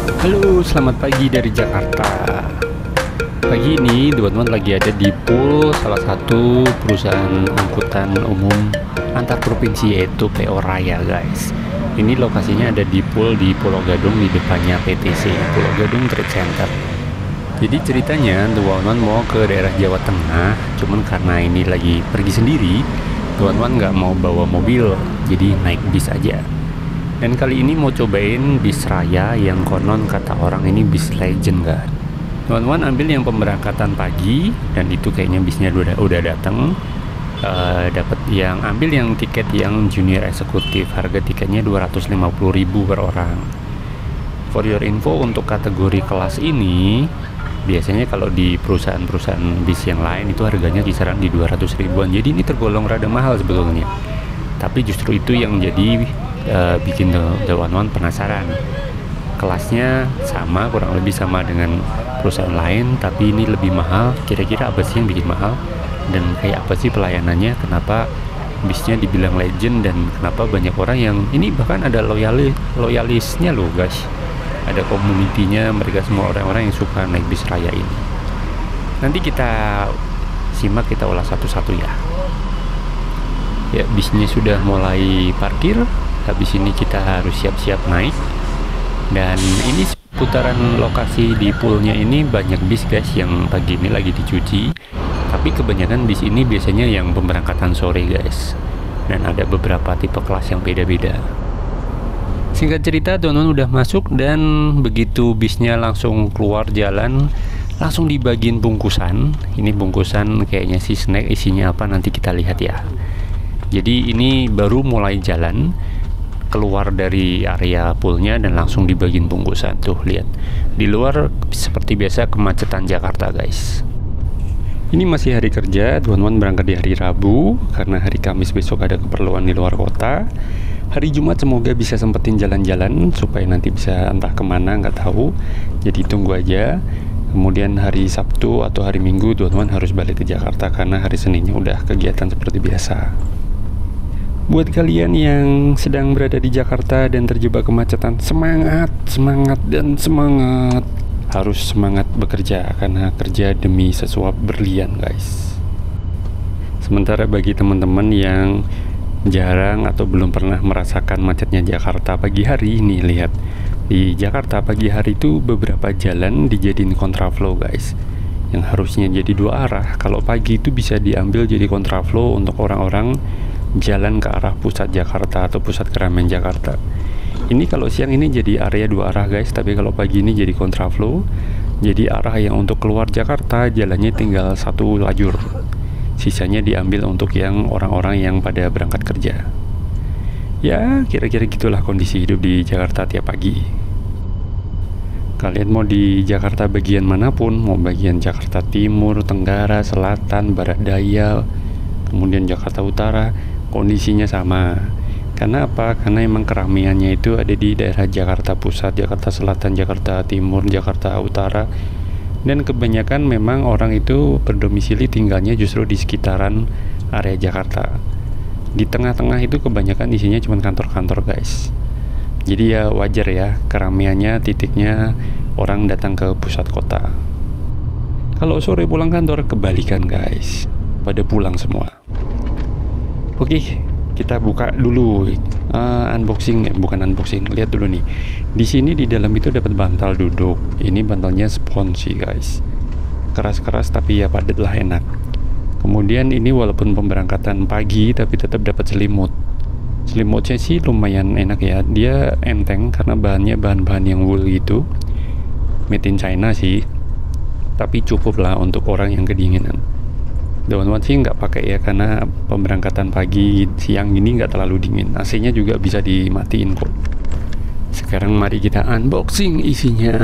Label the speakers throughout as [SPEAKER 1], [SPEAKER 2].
[SPEAKER 1] Halo, selamat pagi dari Jakarta. Pagi ini teman-teman lagi ada di pool salah satu perusahaan angkutan umum antar provinsi yaitu PO Raya guys. Ini lokasinya ada di pool di Pulau Gadung di depannya PTC, Pulau Gadung Trade Center. Jadi ceritanya teman-teman mau ke daerah Jawa Tengah, cuman karena ini lagi pergi sendiri, teman-teman nggak mau bawa mobil, jadi naik bis aja. Dan kali ini mau cobain bis raya yang konon kata orang ini bis legend kan. Teman-teman ambil yang pemberangkatan pagi dan itu kayaknya bisnya udah datang. Dapat yang ambil yang tiket yang junior eksekutif, harga tiketnya 250.000 per orang. For your info, untuk kategori kelas ini biasanya kalau di perusahaan-perusahaan bis yang lain itu harganya kisaran di 200 ribuan. Jadi ini tergolong rada mahal sebetulnya. Tapi justru itu yang jadi bikin teman-teman penasaran. Kelasnya sama, kurang lebih sama dengan perusahaan lain, tapi ini lebih mahal. Kira-kira apa sih yang bikin mahal? Dan kayak apa sih pelayanannya? Kenapa bisnya dibilang legend dan kenapa banyak orang yang ini bahkan ada loyalisnya loh guys. Ada komunitinya, mereka semua orang-orang yang suka naik bis raya ini. Nanti kita simak, kita ulas satu-satu ya. Ya, bisnya sudah mulai parkir. Habis ini kita harus siap-siap naik. Dan ini putaran lokasi di poolnya ini banyak bis guys yang pagi ini lagi dicuci. Tapi kebanyakan bis ini biasanya yang pemberangkatan sore guys. Dan ada beberapa tipe kelas yang beda-beda. Singkat cerita, teman-teman udah masuk dan begitu bisnya langsung keluar jalan, langsung dibagiin bungkusan. Ini bungkusan kayaknya sih snack, isinya apa nanti kita lihat ya. Jadi ini baru mulai jalan keluar dari area poolnya dan langsung dibagiin bungkusan. Tuh lihat, di luar seperti biasa kemacetan Jakarta guys. Ini masih hari kerja, teman-teman berangkat di hari Rabu karena hari Kamis besok ada keperluan di luar kota. Hari Jumat semoga bisa sempetin jalan-jalan supaya nanti bisa entah kemana nggak tahu. Jadi tunggu aja. Kemudian hari Sabtu atau hari Minggu teman-teman harus balik ke Jakarta karena hari Seninnya udah kegiatan seperti biasa. Buat kalian yang sedang berada di Jakarta dan terjebak kemacetan, semangat, dan semangat. Harus semangat bekerja karena kerja demi sesuap berlian guys. Sementara bagi teman-teman yang jarang atau belum pernah merasakan macetnya Jakarta pagi hari, ini lihat. Di Jakarta pagi hari itu beberapa jalan dijadiin kontraflow guys. Yang harusnya jadi dua arah, kalau pagi itu bisa diambil jadi kontraflow untuk orang-orang jalan ke arah pusat Jakarta atau pusat keramaian Jakarta. Ini kalau siang ini jadi area dua arah guys, tapi kalau pagi ini jadi kontraflow. Jadi arah yang untuk keluar Jakarta jalannya tinggal satu lajur. Sisanya diambil untuk yang orang-orang yang pada berangkat kerja. Ya, kira-kira gitulah kondisi hidup di Jakarta tiap pagi. Kalian mau di Jakarta bagian manapun, mau bagian Jakarta Timur, Tenggara, Selatan, Barat Daya, kemudian Jakarta Utara, kondisinya sama. Karena apa? Karena emang keramaiannya itu ada di daerah Jakarta Pusat, Jakarta Selatan, Jakarta Timur, Jakarta Utara. Dan kebanyakan memang orang itu berdomisili tinggalnya justru di sekitaran area Jakarta. Di tengah-tengah itu kebanyakan isinya cuma kantor-kantor guys. Jadi ya wajar ya keramaiannya titiknya orang datang ke pusat kota. Kalau sore pulang kantor kebalikan guys, pada pulang semua. Oke, kita buka dulu unboxing, bukan unboxing, lihat dulu nih. Di sini di dalam itu dapat bantal duduk. Ini bantalnya sponsi guys, keras-keras tapi ya padat lah, enak. Kemudian ini walaupun pemberangkatan pagi tapi tetap dapat selimut. Selimutnya sih lumayan enak ya, dia enteng karena bahannya bahan-bahan yang wool gitu, made in China sih, tapi cukup lah untuk orang yang kedinginan. Teman-teman sih nggak pakai ya karena pemberangkatan pagi siang ini nggak terlalu dingin. AC-nya juga bisa dimatiin kok. Sekarang mari kita unboxing isinya.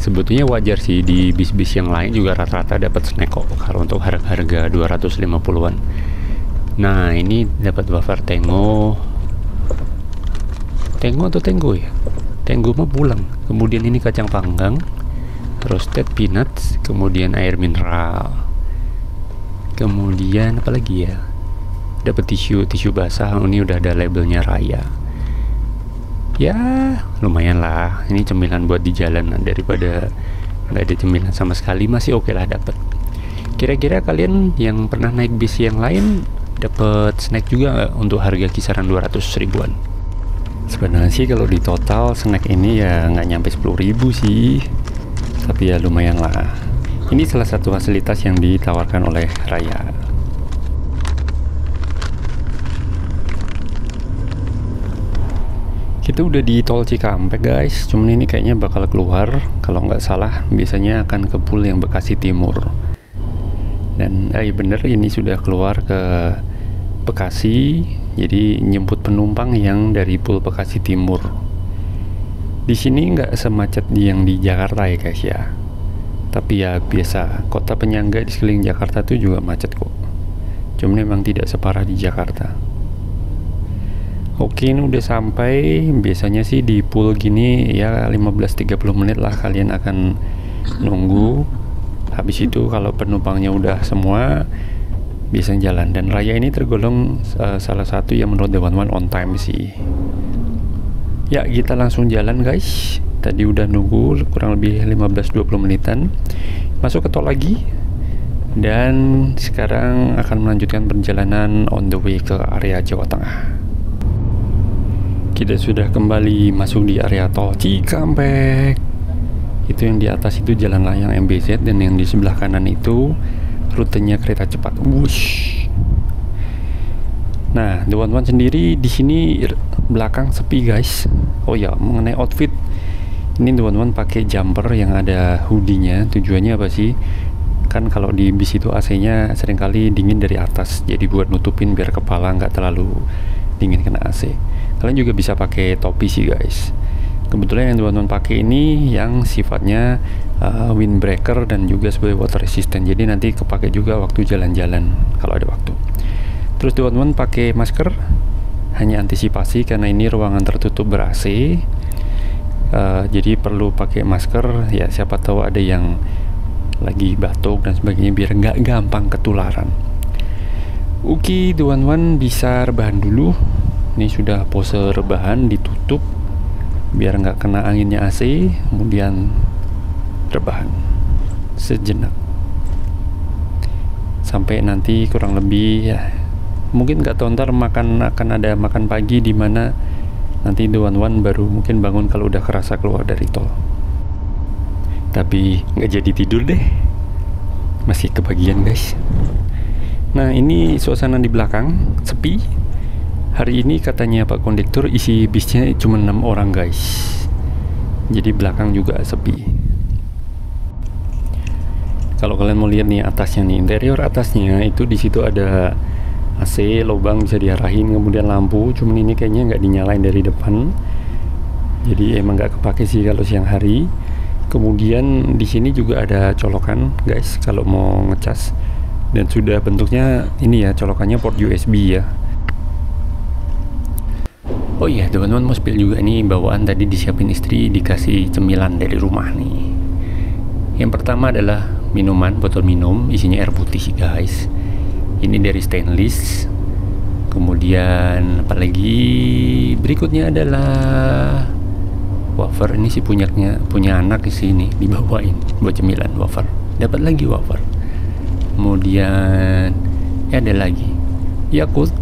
[SPEAKER 1] Sebetulnya wajar sih di bis-bis yang lain juga rata-rata dapat snack kok kalau untuk harga-harga 250-an. Nah ini dapat wafer Tengo atau Tenggo ya? Tenggo mah pulang. Kemudian ini kacang panggang, roasted peanuts, kemudian air mineral, kemudian apa lagi ya, dapat tisu basah. Ini udah ada labelnya Raya. Ya lumayan lah, ini cemilan buat di jalan daripada nggak ada cemilan sama sekali, masih oke lah dapet. Kira-kira kalian yang pernah naik bis yang lain dapat snack juga nggak untuk harga kisaran 200 ribuan? Sebenarnya sih kalau di total snack ini ya nggak nyampe 10.000 sih, tapi ya lumayan lah. Ini salah satu fasilitas yang ditawarkan oleh Raya. Kita udah di tol Cikampek guys, cuman ini kayaknya bakal keluar, kalau nggak salah biasanya akan ke Pul yang Bekasi Timur. Dan bener, ini sudah keluar ke Bekasi, jadi nyemput penumpang yang dari Pul Bekasi Timur. Di sini nggak semacet yang di Jakarta ya guys ya, tapi ya biasa, kota penyangga di sekeliling Jakarta tuh juga macet kok, cuman memang tidak separah di Jakarta. Oke, ini udah sampai. Biasanya sih di Pul gini ya 15-30 menit lah kalian akan nunggu. Habis itu kalau penumpangnya udah semua biasanya jalan. Dan Raya ini tergolong salah satu yang menurut Dewan One on time sih. Ya kita langsung jalan guys. Tadi udah nunggu kurang lebih 15-20 menitan. Masuk ke tol lagi. Dan sekarang akan melanjutkan perjalanan on the way ke area Jawa Tengah. Kita sudah kembali masuk di area tol Cikampek. Itu yang di atas itu jalan layang MBZ, dan yang di sebelah kanan itu rutenya kereta cepat. Wush. Nah, The One sendiri di sini belakang sepi guys. Oh ya, mengenai outfit, ini The One pakai jumper yang ada hoodie-nya. Tujuannya apa sih? Kan kalau di bis itu AC-nya seringkali dingin dari atas, jadi buat nutupin biar kepala nggak terlalu dingin kena AC. Kalian juga bisa pakai topi sih guys. Kebetulan yang teman-teman pakai ini yang sifatnya windbreaker dan juga sebagai water resistant, jadi nanti kepake juga waktu jalan-jalan kalau ada waktu. Terus teman-teman pakai masker hanya antisipasi karena ini ruangan tertutup ber-AC, jadi perlu pakai masker ya, siapa tahu ada yang lagi batuk dan sebagainya, biar nggak gampang ketularan. Oke, teman-teman bisa rebahan dulu. Ini sudah pose rebahan, ditutup biar nggak kena anginnya AC, kemudian rebahan sejenak sampai nanti kurang lebih ya, mungkin nggak tahu ntar akan ada makan pagi di mana nanti The One baru mungkin bangun kalau udah kerasa keluar dari tol. Tapi nggak jadi tidur deh, masih kebagian guys. Nah ini suasana di belakang sepi. Hari ini katanya Pak Kondektur isi bisnya cuma 6 orang guys, jadi belakang juga sepi. Kalau kalian mau lihat nih atasnya nih, interior atasnya itu di situ ada AC, lubang bisa diarahin, kemudian lampu, cuman ini kayaknya nggak dinyalain dari depan, jadi emang nggak kepake sih kalau siang hari. Kemudian di sini juga ada colokan guys kalau mau ngecas, dan sudah bentuknya ini ya, colokannya port USB ya. Oh iya teman-teman, mau spill juga nih, bawaan tadi disiapin istri, dikasih cemilan dari rumah nih. Yang pertama adalah minuman, botol minum isinya air putih sih guys, ini dari stainless. Kemudian apalagi berikutnya adalah wafer, ini sih punya anak di sini, dibawain buat cemilan wafer, dapat lagi wafer. Kemudian ya ada lagi Yakult,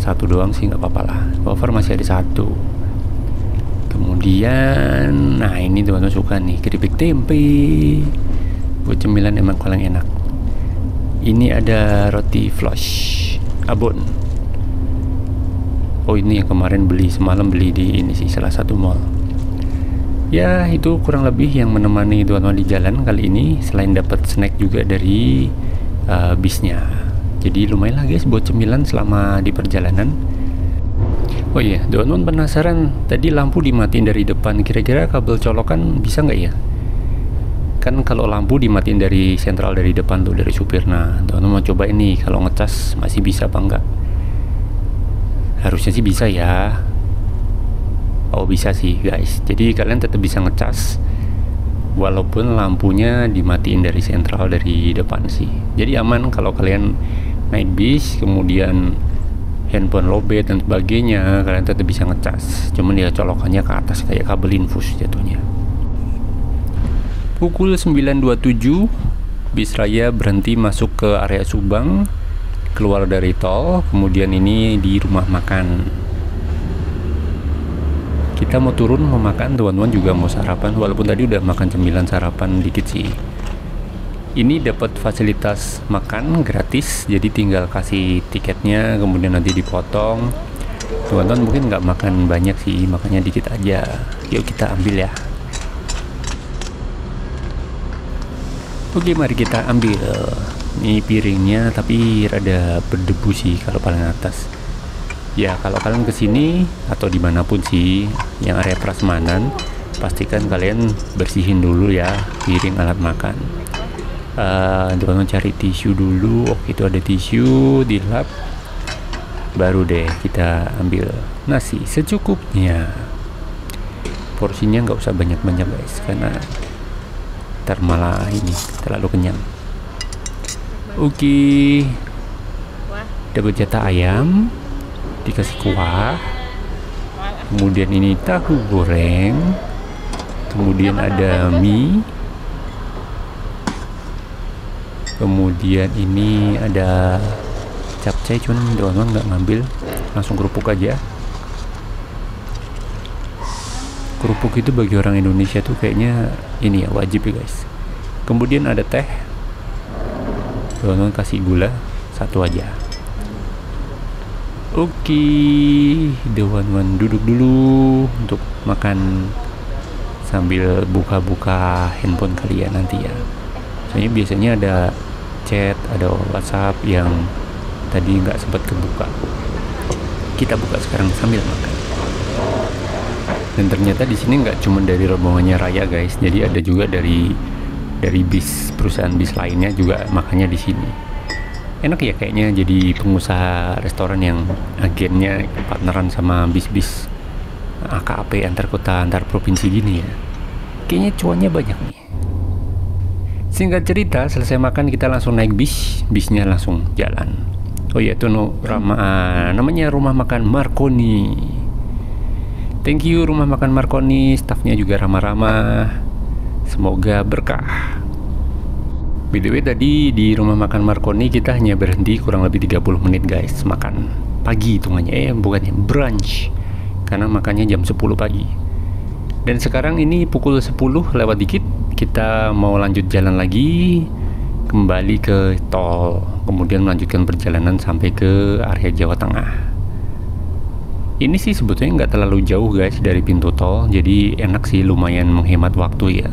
[SPEAKER 1] satu doang sih nggak apa-apa lah, wafer masih ada satu. Kemudian nah ini teman-teman suka nih, keripik tempe buat cemilan, emang paling enak. Ini ada roti flush abon. Oh ini yang kemarin semalam beli di ini sih, salah satu mall. Ya itu kurang lebih yang menemani teman-teman di jalan kali ini, selain dapat snack juga dari bisnya. Jadi lumayan lah guys buat cemilan selama di perjalanan. Oh iya, teman-teman penasaran tadi lampu dimatiin dari depan, kira-kira kabel colokan bisa nggak ya? Kan kalau lampu dimatiin dari sentral dari depan tuh, dari supir. Nah teman-teman mau coba ini kalau ngecas masih bisa apa enggak? Harusnya sih bisa ya. Oh bisa sih guys, jadi kalian tetap bisa ngecas walaupun lampunya dimatiin dari sentral dari depan sih. Jadi aman kalau kalian naik bis kemudian handphone lowbat dan sebagainya, kalian tetap bisa ngecas, cuman ya colokannya ke atas kayak kabel infus jatuhnya. Pukul 9.27 bis raya berhenti masuk ke area Subang, keluar dari tol, kemudian ini di rumah makan. Kita mau turun mau makan, teman-teman juga mau sarapan, walaupun tadi udah makan cemilan sarapan dikit sih. Ini dapat fasilitas makan gratis, jadi tinggal kasih tiketnya, kemudian nanti dipotong. Teman-teman mungkin nggak makan banyak sih, makanya dikit aja. Yuk kita ambil ya. Oke, mari kita ambil. Ini piringnya, tapi rada berdebu sih kalau paling atas. Ya, kalau kalian kesini atau dimanapun sih yang area prasmanan, pastikan kalian bersihin dulu ya piring alat makan. Teman-teman cari tisu dulu. Oke, itu ada tisu, dilap, baru deh kita ambil nasi secukupnya. Porsinya nggak usah banyak-banyak guys, karena ntar malah ini terlalu kenyang. Oke, dapat jatah ayam, dikasih kuah, kemudian ini tahu goreng, kemudian ada mie, kemudian ini ada capcay, cuman teman-teman nggak ngambil, langsung kerupuk aja. Kerupuk itu bagi orang Indonesia tuh kayaknya ini ya wajib ya guys. Kemudian ada teh, teman-teman kasih gula satu aja. Oke, teman-teman duduk dulu untuk makan sambil buka-buka handphone kalian nanti ya. Soalnya biasanya ada chat, ada WhatsApp yang tadi nggak sempat kebuka. Kita buka sekarang sambil makan. Dan ternyata di sini nggak cuma dari rombongannya Raya guys, jadi ada juga dari bis, perusahaan bis lainnya juga makannya di sini. Enak ya kayaknya jadi pengusaha restoran yang agennya partneran sama bis-bis AKAP antar kota, antar provinsi gini ya. Kayaknya cuannya banyak nih. Singkat cerita, selesai makan kita langsung naik bis, bisnya langsung jalan. Oh iya, itu namanya rumah makan Marconi. Thank you rumah makan Marconi, staffnya juga ramah-ramah. Semoga berkah. BTW tadi di rumah makan Marconi kita hanya berhenti kurang lebih 30 menit guys, makan pagi hitungannya, bukannya brunch, karena makannya jam 10 pagi. Dan sekarang ini pukul 10 lewat dikit, kita mau lanjut jalan lagi kembali ke tol, kemudian melanjutkan perjalanan sampai ke area Jawa Tengah. Ini sih sebetulnya nggak terlalu jauh guys dari pintu tol, jadi enak sih, lumayan menghemat waktu ya.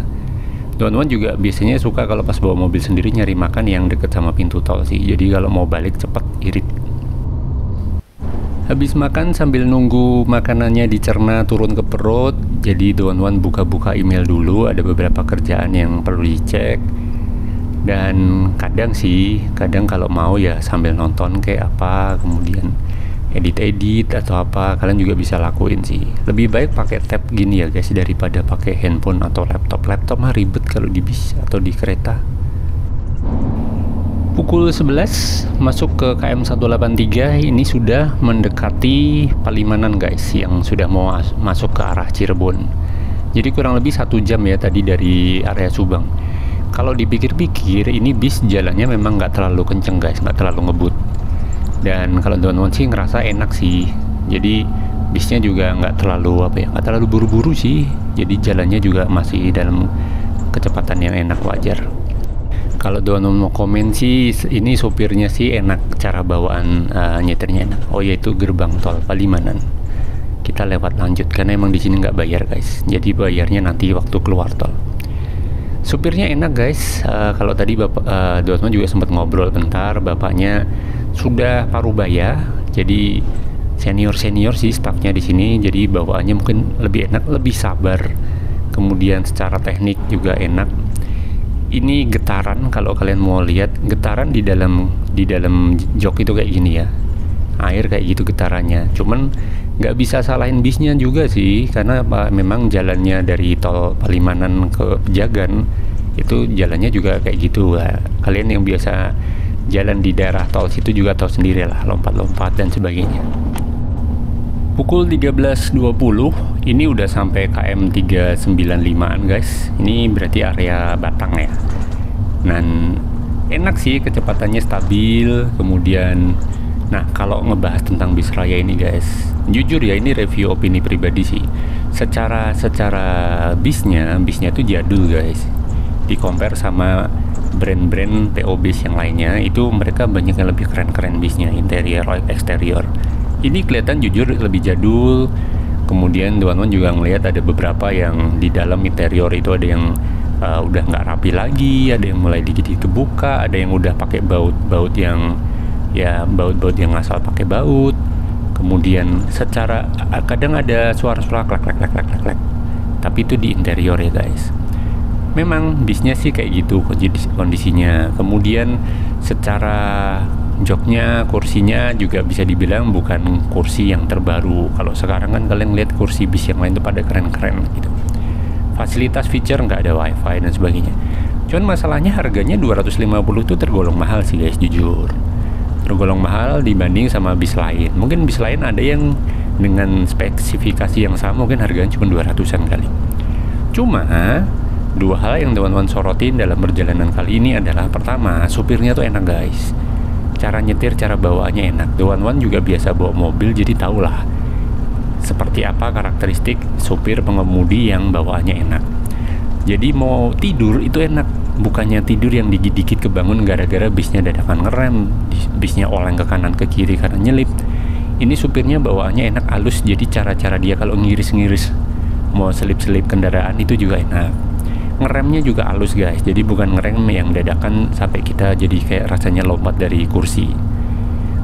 [SPEAKER 1] Teman-teman juga biasanya suka kalau pas bawa mobil sendiri nyari makan yang deket sama pintu tol sih, jadi kalau mau balik cepet, irit. Habis makan sambil nunggu makanannya dicerna turun ke perut, jadi teman-teman buka-buka email dulu, ada beberapa kerjaan yang perlu dicek. Dan kadang kalau mau ya sambil nonton kayak apa, kemudian edit atau apa, kalian juga bisa lakuin sih. Lebih baik pakai tab gini ya guys daripada pakai handphone atau laptop mah ribet kalau di bis atau di kereta. Pukul 11 masuk ke KM 183, ini sudah mendekati Palimanan guys, yang sudah mau masuk ke arah Cirebon. Jadi kurang lebih 1 jam ya tadi dari area Subang. Kalau dipikir-pikir ini bis jalannya memang nggak terlalu kenceng guys, nggak terlalu ngebut. Dan kalau teman-teman sih ngerasa enak sih, jadi bisnya juga nggak terlalu buru-buru sih, jadi jalannya juga masih dalam kecepatan yang enak, wajar. Kalau teman-teman mau komen sih, ini sopirnya sih enak, cara bawaan nyetirnya enak. Oh yaitu gerbang tol Palimanan. Kita lewat lanjut karena emang di sini nggak bayar guys, jadi bayarnya nanti waktu keluar tol. Supirnya enak guys. Kalau tadi teman-teman juga sempat ngobrol bentar, bapaknya sudah parubaya, jadi senior sih staffnya di sini, jadi bawaannya mungkin lebih enak, lebih sabar, kemudian secara teknik juga enak. Ini getaran, kalau kalian mau lihat getaran di dalam jok itu kayak gini ya, air kayak gitu getarannya. Cuman nggak bisa salahin bisnya juga sih, karena memang jalannya dari tol Palimanan ke Pejagan itu jalannya juga kayak gitu. Kalian yang biasa jalan di daerah tol situ juga tahu sendiri lah, lompat-lompat dan sebagainya. Pukul 13.20 ini udah sampai KM 395an guys. Ini berarti area Batang ya. Dan enak sih, kecepatannya stabil. Kemudian nah, kalau ngebahas tentang bis raya ini guys, jujur ya, ini review opini pribadi sih. Secara bisnya tuh jadul guys. Di compare sama brand-brand PO bis yang lainnya, itu mereka banyak yang lebih keren-keren bisnya, interior, eksterior. Ini kelihatan jujur lebih jadul. Kemudian teman-teman juga ngelihat ada beberapa yang di dalam interior itu ada yang udah nggak rapi lagi, ada yang mulai dikit-dikit kebuka, ada yang udah pakai baut yang asal pakai baut. Kemudian secara kadang ada suara-suara klek, tapi itu di interior ya guys. Memang bisnya sih kayak gitu kondisinya. Kemudian secara joknya, kursinya juga bisa dibilang bukan kursi yang terbaru. Kalau sekarang kan kalian lihat kursi bis yang lain itu pada keren-keren gitu. Fasilitas feature nggak ada wifi dan sebagainya. Cuman masalahnya harganya 250 itu tergolong mahal sih guys, jujur. Tergolong mahal dibanding sama bis lain. Mungkin bis lain ada yang dengan spesifikasi yang sama mungkin harganya cuma 200-an kali. Cuma dua hal yang teman-teman sorotin dalam perjalanan kali ini adalah, pertama, supirnya tuh enak guys. Cara nyetir, cara bawaannya enak. Teman-teman juga biasa bawa mobil, jadi tahulah seperti apa karakteristik supir pengemudi yang bawaannya enak. Jadi mau tidur itu enak, bukannya tidur yang dikit-dikit kebangun gara-gara bisnya dadakan ngerem, bisnya oleng ke kanan ke kiri karena nyelip. Ini supirnya bawaannya enak, halus, jadi cara-cara dia kalau ngiris-ngiris mau selip-selip kendaraan itu juga enak. Ngeremnya juga halus guys, jadi bukan ngerem yang dadakan sampai kita jadi kayak rasanya lompat dari kursi.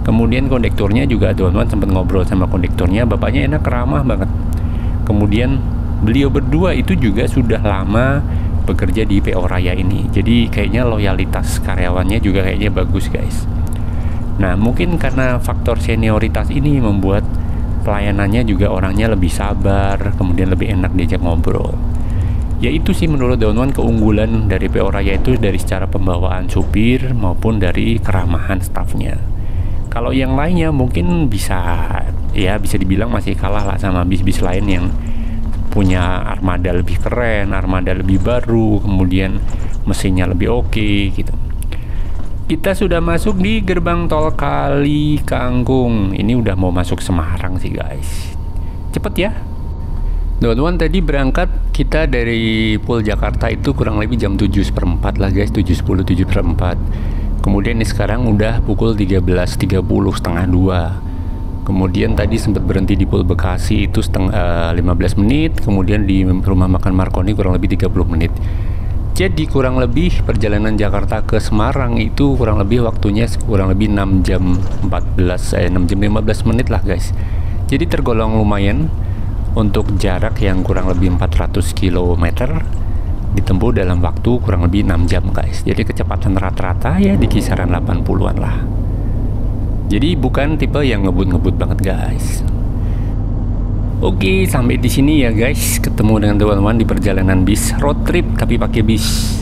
[SPEAKER 1] Kemudian kondekturnya juga, teman-teman sempat ngobrol sama kondekturnya, bapaknya enak, ramah banget. Kemudian beliau berdua itu juga sudah lama bekerja di PO Raya ini, jadi kayaknya loyalitas karyawannya juga kayaknya bagus guys. Nah, mungkin karena faktor senioritas ini membuat pelayanannya juga orangnya lebih sabar, kemudian lebih enak diajak ngobrol. Ya itu sih menurut teman-teman keunggulan dari PO Raya itu, dari secara pembawaan supir maupun dari keramahan stafnya. Kalau yang lainnya mungkin bisa dibilang masih kalah lah sama bis-bis lain yang punya armada lebih keren, armada lebih baru, kemudian mesinnya lebih oke gitu. Kita sudah masuk di gerbang tol Kali Kangkung. Ini udah mau masuk Semarang sih guys. Cepet ya. Teman-teman, tadi berangkat kita dari Pul Jakarta itu kurang lebih jam 7:04 lah guys, 7.10, 7:04. Kemudian ini sekarang udah pukul 13.30, setengah 2. Kemudian tadi sempat berhenti di Pul Bekasi itu 15 menit. Kemudian di rumah makan Marconi kurang lebih 30 menit. Jadi kurang lebih perjalanan Jakarta ke Semarang itu kurang lebih waktunya kurang lebih 6 jam 15 menit lah guys. Jadi tergolong lumayan untuk jarak yang kurang lebih 400 km ditempuh dalam waktu kurang lebih 6 jam guys. Jadi kecepatan rata-rata ya di kisaran 80-an lah. Jadi bukan tipe yang ngebut-ngebut banget guys. Oke, sampai di sini ya guys. Ketemu dengan teman-teman di perjalanan bis road trip tapi pakai bis.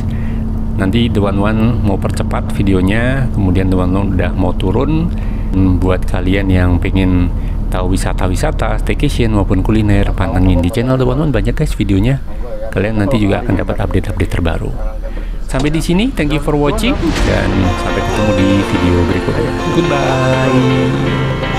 [SPEAKER 1] Nanti teman-teman mau percepat videonya, kemudian teman-teman udah mau turun. Buat kalian yang pengen tahu wisata-wisata, staycation maupun kuliner, pantengin di channel teman-teman, banyak guys videonya. Kalian nanti juga akan dapat update-update terbaru. Sampai di sini, thank you for watching dan sampai ketemu di video berikutnya. Goodbye.